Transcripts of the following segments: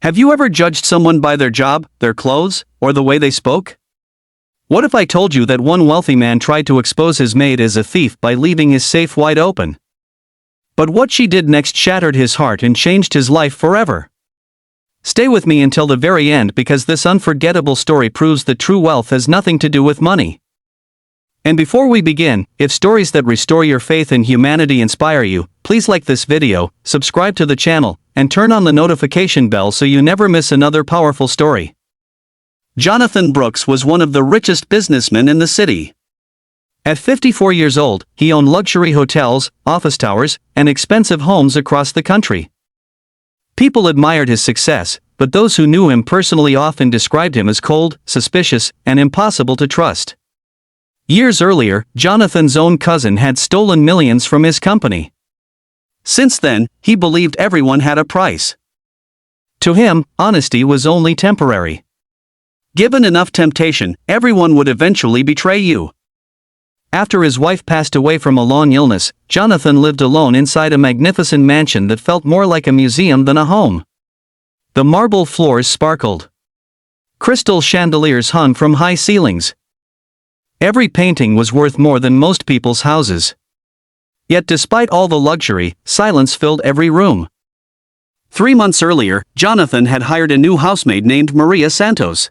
Have you ever judged someone by their job, their clothes, or the way they spoke? What if I told you that one wealthy man tried to expose his maid as a thief by leaving his safe wide open? But what she did next shattered his heart and changed his life forever. Stay with me until the very end because this unforgettable story proves that true wealth has nothing to do with money. And before we begin, if stories that restore your faith in humanity inspire you, please like this video, subscribe to the channel, and turn on the notification bell so you never miss another powerful story. Jonathan Brooks was one of the richest businessmen in the city. At 54 years old, he owned luxury hotels, office towers, and expensive homes across the country. People admired his success, but those who knew him personally often described him as cold, suspicious, and impossible to trust. Years earlier, Jonathan's own cousin had stolen millions from his company. Since then, he believed everyone had a price. To him, honesty was only temporary. Given enough temptation, everyone would eventually betray you. After his wife passed away from a long illness, Jonathan lived alone inside a magnificent mansion that felt more like a museum than a home. The marble floors sparkled. Crystal chandeliers hung from high ceilings. Every painting was worth more than most people's houses. Yet despite all the luxury, silence filled every room. 3 months earlier, Jonathan had hired a new housemaid named Maria Santos.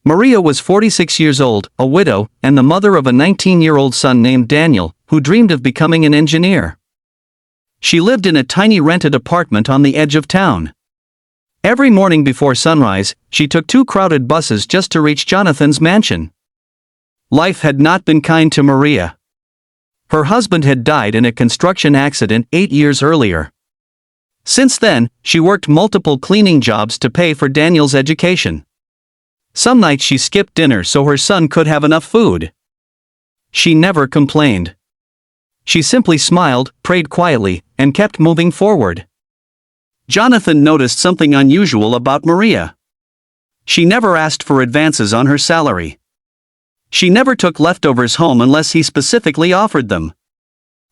Maria was 46 years old, a widow, and the mother of a 19-year-old son named Daniel, who dreamed of becoming an engineer. She lived in a tiny rented apartment on the edge of town. Every morning before sunrise, she took 2 crowded buses just to reach Jonathan's mansion. Life had not been kind to Maria. Her husband had died in a construction accident 8 years earlier. Since then, she worked multiple cleaning jobs to pay for Daniel's education. Some nights she skipped dinner so her son could have enough food. She never complained. She simply smiled, prayed quietly, and kept moving forward. Jonathan noticed something unusual about Maria. She never asked for advances on her salary. She never took leftovers home unless he specifically offered them.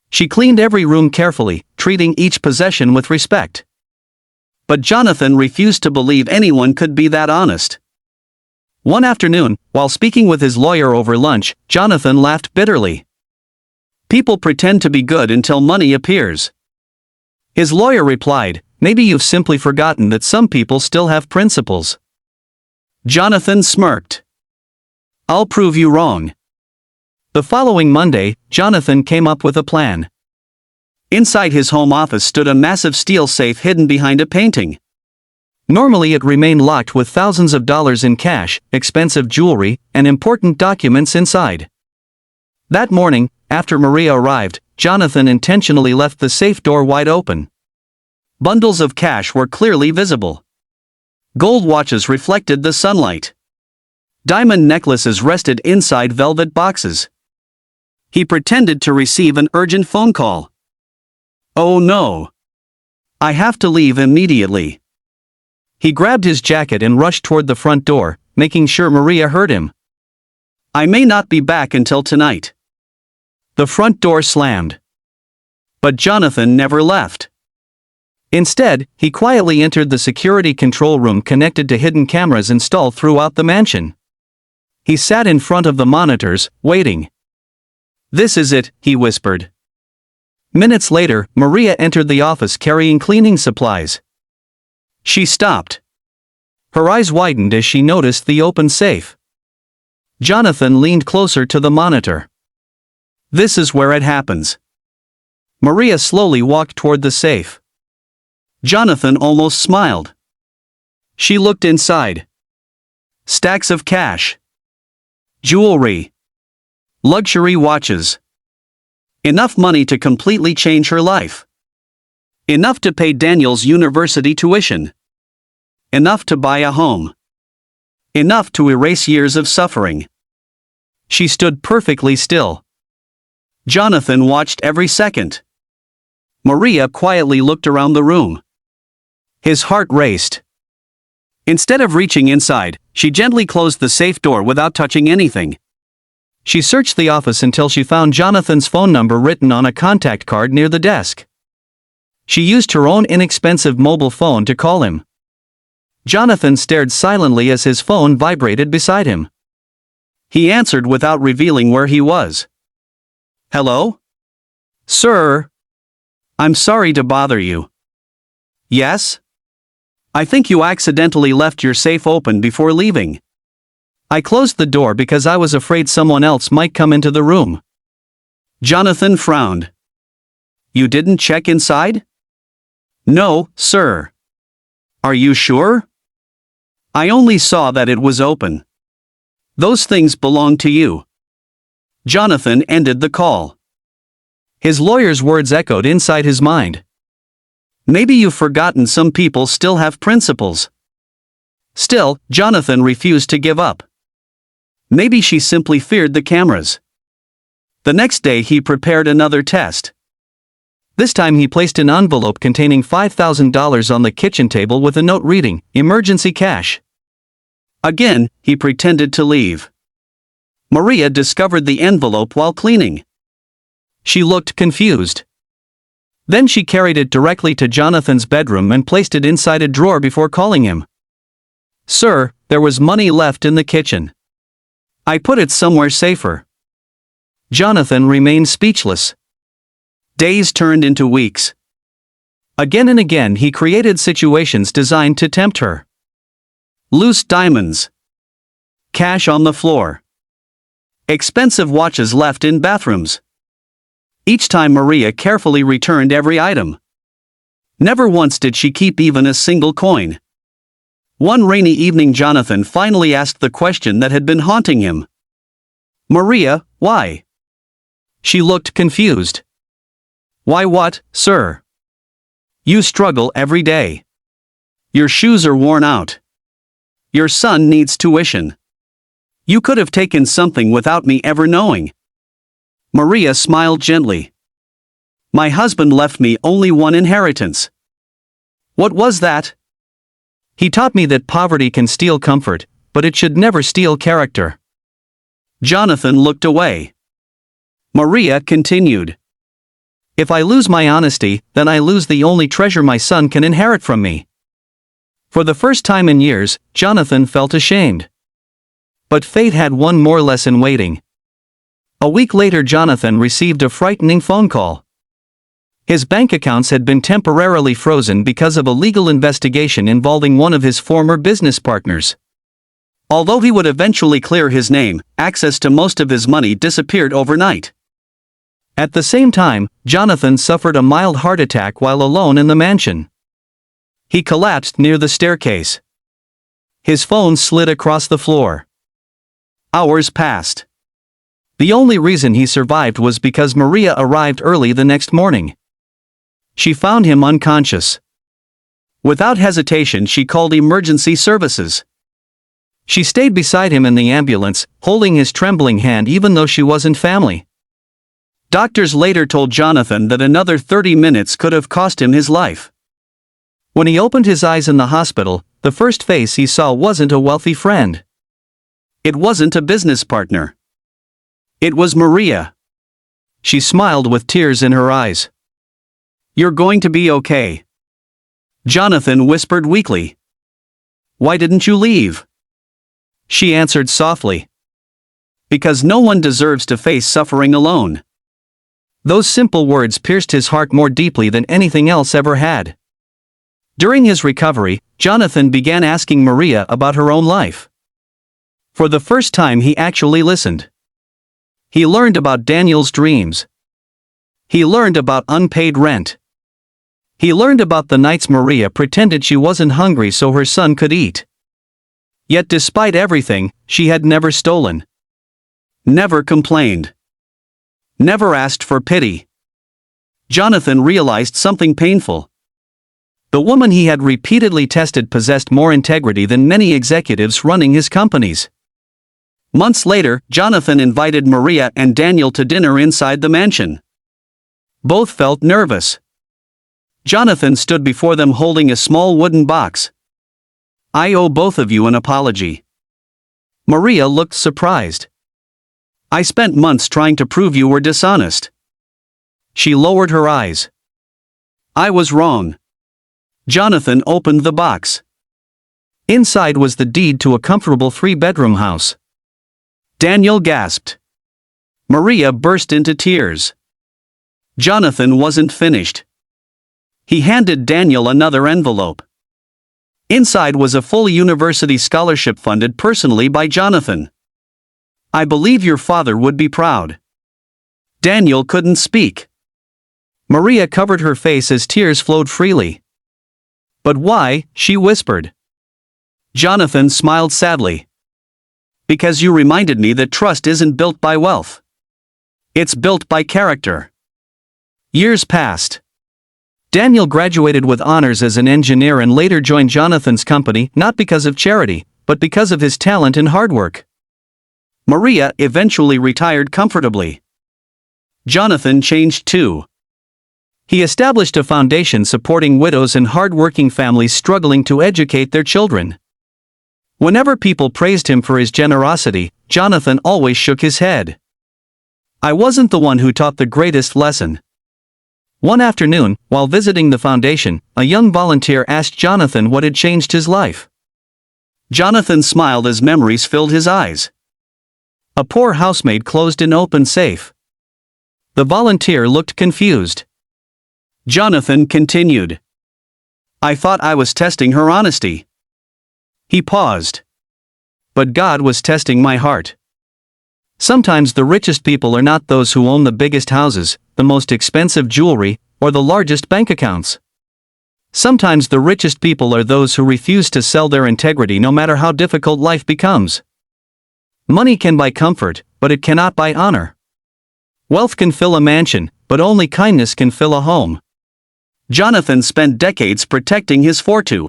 She cleaned every room carefully, treating each possession with respect. But Jonathan refused to believe anyone could be that honest. One afternoon, while speaking with his lawyer over lunch, Jonathan laughed bitterly. People pretend to be good until money appears. His lawyer replied, "Maybe you've simply forgotten that some people still have principles." Jonathan smirked. "I'll prove you wrong." The following Monday, Jonathan came up with a plan. Inside his home office stood a massive steel safe hidden behind a painting. Normally it remained locked with thousands of dollars in cash, expensive jewelry, and important documents inside. That morning, after Maria arrived, Jonathan intentionally left the safe door wide open. Bundles of cash were clearly visible. Gold watches reflected the sunlight. Diamond necklaces rested inside velvet boxes. He pretended to receive an urgent phone call. "Oh no! I have to leave immediately." He grabbed his jacket and rushed toward the front door, making sure Maria heard him. "I may not be back until tonight." The front door slammed. But Jonathan never left. Instead, he quietly entered the security control room connected to hidden cameras installed throughout the mansion. He sat in front of the monitors, waiting. "This is it," he whispered. Minutes later, Maria entered the office carrying cleaning supplies. She stopped. Her eyes widened as she noticed the open safe. Jonathan leaned closer to the monitor. "This is where it happens." Maria slowly walked toward the safe. Jonathan almost smiled. She looked inside. Stacks of cash. Jewelry. Luxury watches. Enough money to completely change her life. Enough to pay Daniel's university tuition. Enough to buy a home. Enough to erase years of suffering. She stood perfectly still. Jonathan watched every second. Maria quietly looked around the room. His heart raced. Instead of reaching inside, she gently closed the safe door without touching anything. She searched the office until she found Jonathan's phone number written on a contact card near the desk. She used her own inexpensive mobile phone to call him. Jonathan stared silently as his phone vibrated beside him. He answered without revealing where he was. Hello? Sir? I'm sorry to bother you. Yes? I think you accidentally left your safe open before leaving. I closed the door because I was afraid someone else might come into the room. Jonathan frowned. You didn't check inside? No, sir. Are you sure? I only saw that it was open. Those things belong to you. Jonathan ended the call. His lawyer's words echoed inside his mind. Maybe you've forgotten some people still have principles. Still, Jonathan refused to give up. Maybe she simply feared the cameras. The next day he prepared another test. This time he placed an envelope containing $5,000 on the kitchen table with a note reading, "Emergency cash." Again, he pretended to leave. Maria discovered the envelope while cleaning. She looked confused. Then she carried it directly to Jonathan's bedroom and placed it inside a drawer before calling him. Sir, there was money left in the kitchen. I put it somewhere safer. Jonathan remained speechless. Days turned into weeks. Again and again he created situations designed to tempt her. Loose diamonds. Cash on the floor. Expensive watches left in bathrooms. Each time Maria carefully returned every item. Never once did she keep even a single coin. One rainy evening Jonathan finally asked the question that had been haunting him. Maria, why? She looked confused. Why what, sir? You struggle every day. Your shoes are worn out. Your son needs tuition. You could have taken something without me ever knowing. Maria smiled gently. My husband left me only one inheritance. What was that? He taught me that poverty can steal comfort, but it should never steal character. Jonathan looked away. Maria continued. If I lose my honesty, then I lose the only treasure my son can inherit from me. For the first time in years, Jonathan felt ashamed. But fate had one more lesson waiting. A week later Jonathan received a frightening phone call. His bank accounts had been temporarily frozen because of a legal investigation involving one of his former business partners. Although he would eventually clear his name, access to most of his money disappeared overnight. At the same time, Jonathan suffered a mild heart attack while alone in the mansion. He collapsed near the staircase. His phone slid across the floor. Hours passed. The only reason he survived was because Maria arrived early the next morning. She found him unconscious. Without hesitation she called emergency services. She stayed beside him in the ambulance, holding his trembling hand even though she wasn't family. Doctors later told Jonathan that another 30 minutes could have cost him his life. When he opened his eyes in the hospital, the first face he saw wasn't a wealthy friend. It wasn't a business partner. It was Maria. She smiled with tears in her eyes. You're going to be okay. Jonathan whispered weakly. Why didn't you leave? She answered softly. Because no one deserves to face suffering alone. Those simple words pierced his heart more deeply than anything else ever had. During his recovery, Jonathan began asking Maria about her own life. For the first time he actually listened. He learned about Daniel's dreams. He learned about unpaid rent. He learned about the nights Maria pretended she wasn't hungry so her son could eat. Yet despite everything, she had never stolen. Never complained. Never asked for pity. Jonathan realized something painful. The woman he had repeatedly tested possessed more integrity than many executives running his companies. Months later, Jonathan invited Maria and Daniel to dinner inside the mansion. Both felt nervous. Jonathan stood before them holding a small wooden box. I owe both of you an apology. Maria looked surprised. I spent months trying to prove you were dishonest. She lowered her eyes. I was wrong. Jonathan opened the box. Inside was the deed to a comfortable 3-bedroom house. Daniel gasped. Maria burst into tears. Jonathan wasn't finished. He handed Daniel another envelope. Inside was a full university scholarship funded personally by Jonathan. I believe your father would be proud. Daniel couldn't speak. Maria covered her face as tears flowed freely. But why? She whispered. Jonathan smiled sadly. Because you reminded me that trust isn't built by wealth. It's built by character. Years passed. Daniel graduated with honors as an engineer and later joined Jonathan's company not because of charity, but because of his talent and hard work. Maria eventually retired comfortably. Jonathan changed too. He established a foundation supporting widows and hard-working families struggling to educate their children. Whenever people praised him for his generosity, Jonathan always shook his head. I wasn't the one who taught the greatest lesson. One afternoon, while visiting the foundation, a young volunteer asked Jonathan what had changed his life. Jonathan smiled as memories filled his eyes. A poor housemaid closed an open safe. The volunteer looked confused. Jonathan continued. I thought I was testing her honesty. He paused. But God was testing my heart. Sometimes the richest people are not those who own the biggest houses, the most expensive jewelry, or the largest bank accounts. Sometimes the richest people are those who refuse to sell their integrity no matter how difficult life becomes. Money can buy comfort, but it cannot buy honor. Wealth can fill a mansion, but only kindness can fill a home. Jonathan spent decades protecting his fortune.